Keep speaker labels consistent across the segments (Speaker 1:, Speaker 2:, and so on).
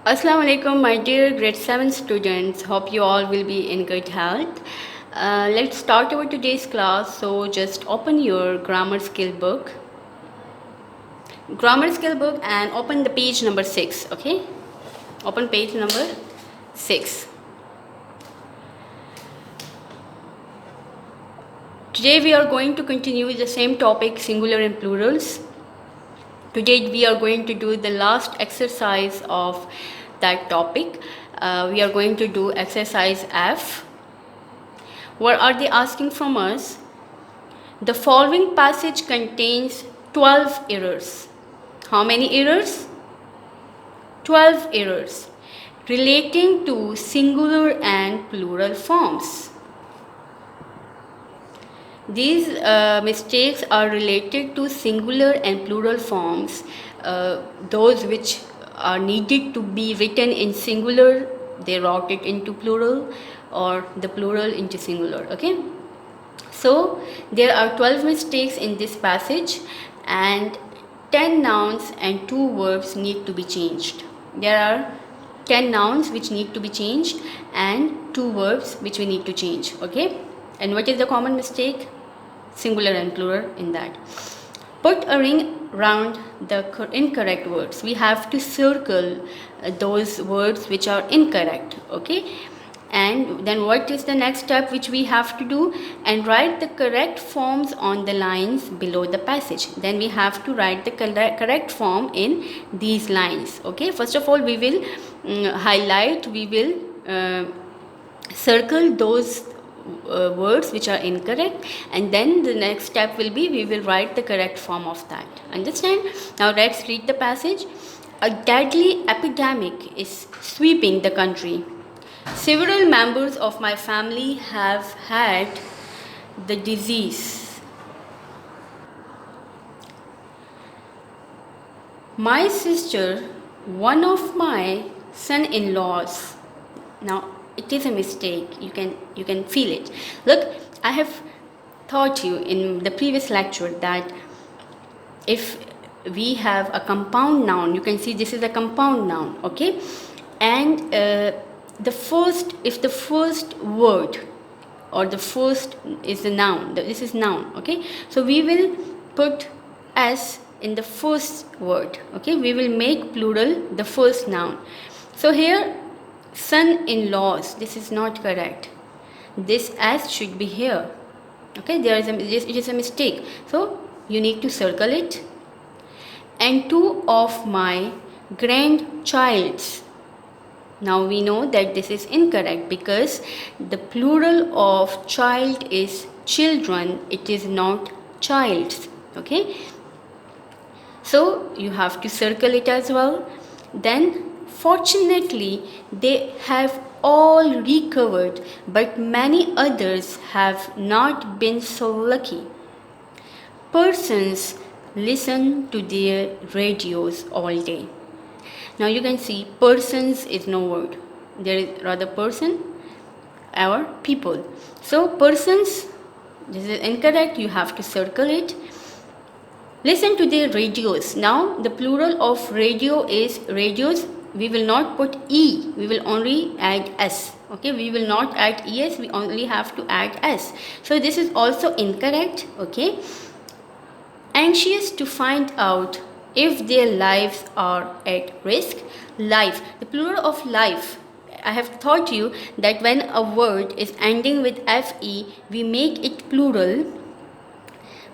Speaker 1: Assalamu alaikum, my dear grade 7 students. Hope you all will be in good health. Let's start our today's class. So just open your grammar skill book and open the page number 6. Okay, open page number 6. Today we are going to continue with the same topic, singular and plurals. Today we are going to do the last exercise of that topic. We are going to do exercise F. What are they asking from us? The following passage contains 12 errors. How many errors? 12 errors relating to singular and plural forms. These mistakes are related to singular and plural forms. Those which are needed to be written in singular, they wrote it into plural, or the plural into singular. Okay, so there are 12 mistakes in this passage, and 10 nouns and 2 verbs need to be changed. There are 10 nouns which need to be changed and 2 verbs which we need to change. Okay, and what is the common mistake? Singular and plural in that. Put a ring round the incorrect words. We have to circle those words which are incorrect. Okay, and then what is the next step which we have to do? And write the correct forms on the lines below the passage. Then we have to write the correct form in these lines. Okay, first of all we will highlight, we will circle those words which are incorrect, and then the next step will be we will write the correct form of that. Understand? Now let's read the passage. A deadly epidemic is sweeping the country. Several members of my family have had the disease. My sister, one of my son-in-laws. Now it is a mistake. You can feel it. Look, I have taught you in the previous lecture that if we have a compound noun, you can see this is a compound noun. Okay, and if the first word or the first is the noun, this is noun. Okay, so we will put s in the first word. Okay, we will make plural the first noun. So here son-in-laws, this is not correct. This s should be here. Okay, it is a mistake, so you need to circle it. And 2 of my grandchilds. Now we know that this is incorrect because the plural of child is children, it is not childs. Okay, so you have to circle it as well. Then fortunately they have all recovered, but many others have not been so lucky. Persons listen to their radios all day. Now you can see persons is no word, there is rather person or people. So persons, this is incorrect, you have to circle it. Listen to their radios. Now the plural of radio is radios. We will not put e, we will only add s. Okay, we will not add es, we only have to add s. So this is also incorrect. Okay, anxious to find out if their lives are at risk. Life, the plural of life, I have taught you that when a word is ending with fe, we make it plural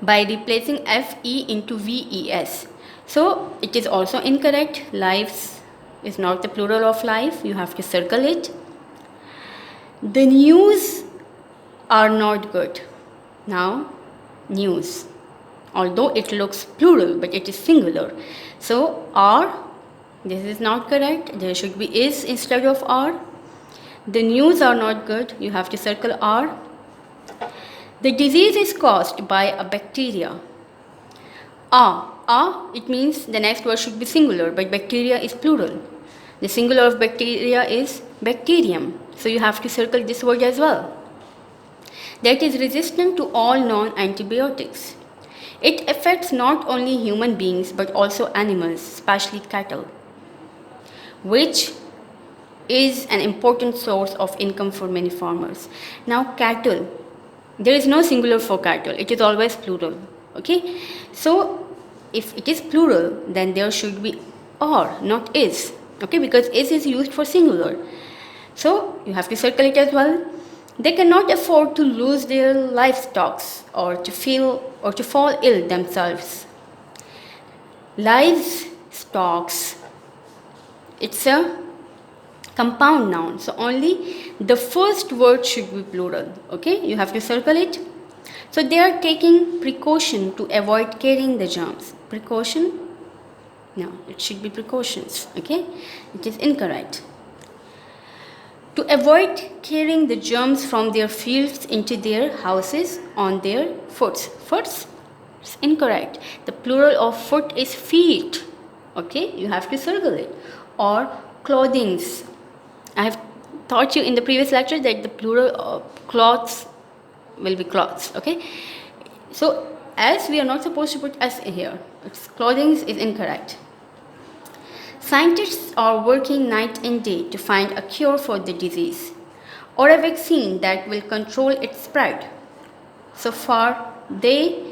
Speaker 1: by replacing fe into ves. So it is also incorrect. Lives is not the plural of life, you have to circle it. The news are not good. Now news, although it looks plural but it is singular, so are, this is not correct, there should be is instead of are. The news are not good, you have to circle are. The disease is caused by a bacteria. It means the next word should be singular, but bacteria is plural. The singular of bacteria is bacterium, so you have to circle this word as well. That is resistant to all non-antibiotics. It affects not only human beings but also animals, especially cattle. which is an important source of income for many farmers. Now cattle, there is no singular for cattle, it is always plural. Okay, so if it is plural, then there should be or, not is. Okay, because is used for singular, so you have to circle it as well. They cannot afford to lose their livestock or to fall ill themselves. Livestock, it's a compound noun, so only the first word should be plural. Okay, you have to circle it. So they are taking precaution to avoid carrying the germs. Precaution? No, it should be precautions. Okay, it is incorrect. To avoid carrying the germs from their fields into their houses on their foots. Foots? It's incorrect. The plural of foot is feet. Okay, you have to circle it. Or clothings. I have taught you in the previous lecture that the plural of cloths will be cloths. Okay, so as we are not supposed to put s here, clothings is incorrect. Scientists are working night and day to find a cure for the disease or a vaccine that will control its spread. So far they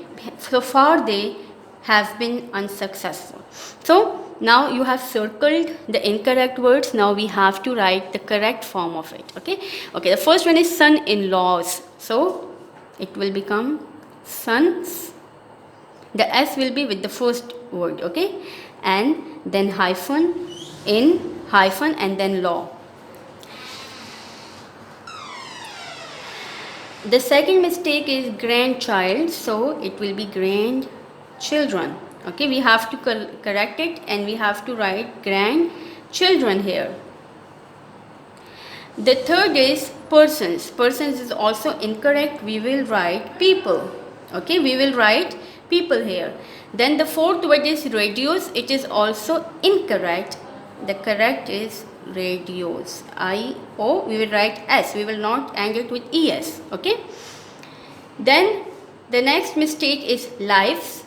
Speaker 1: have been unsuccessful. So now you have circled the incorrect words. Now we have to write the correct form of it. Okay, the first one is son-in-laws, so it will become sons. The s will be with the first word. Okay, and then hyphen, in, hyphen, and then law. The second mistake is grandchild, so it will be grandchildren. Okay, we have to correct it and we have to write grandchildren here. The third is persons. Persons is also incorrect. We will write people. Okay, we will write people here. Then the fourth word is radios. It is also incorrect. The correct is radios. I-O, we will write S. We will not end it with ES. Okay. Then the next mistake is lives.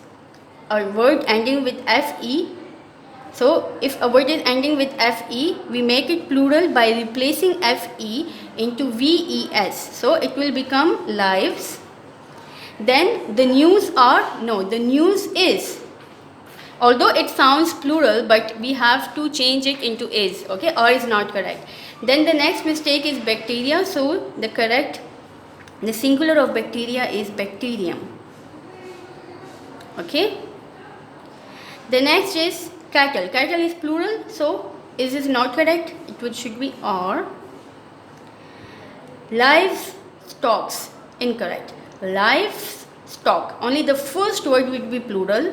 Speaker 1: A word ending with FE. So if a word is ending with FE, we make it plural by replacing FE into VES. So it will become lives. Then the news are, no, the news is. Although it sounds plural, but we have to change it into is. Okay, or is not correct. Then the next mistake is bacteria. So the singular of bacteria is bacterium. Okay. The next is cattle. Cattle is plural, so is not correct. It should be or. Livestock, incorrect. Livestock, only the first word will be plural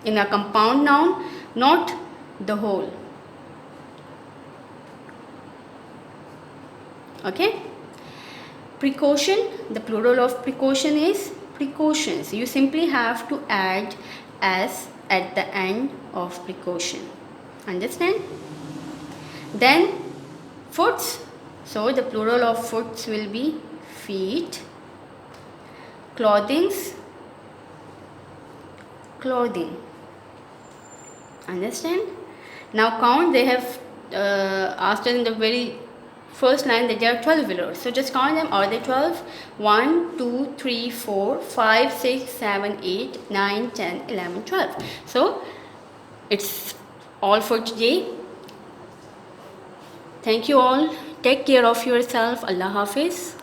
Speaker 1: in a compound noun, not the whole. Okay. Precaution, the plural of precaution is precautions. You simply have to add s at the end of precaution. Understand? Then foots, so the plural of foots will be feet. Clothings, clothing. Understand? Now count. They have asked us in the very first line that there are 12 wheelers. So just count them. Are they 12? 1, 2, 3, 4, 5, 6, 7, 8, 9, 10, 11, 12. So it's all for today. Thank you all. Take care of yourself. Allah Hafiz.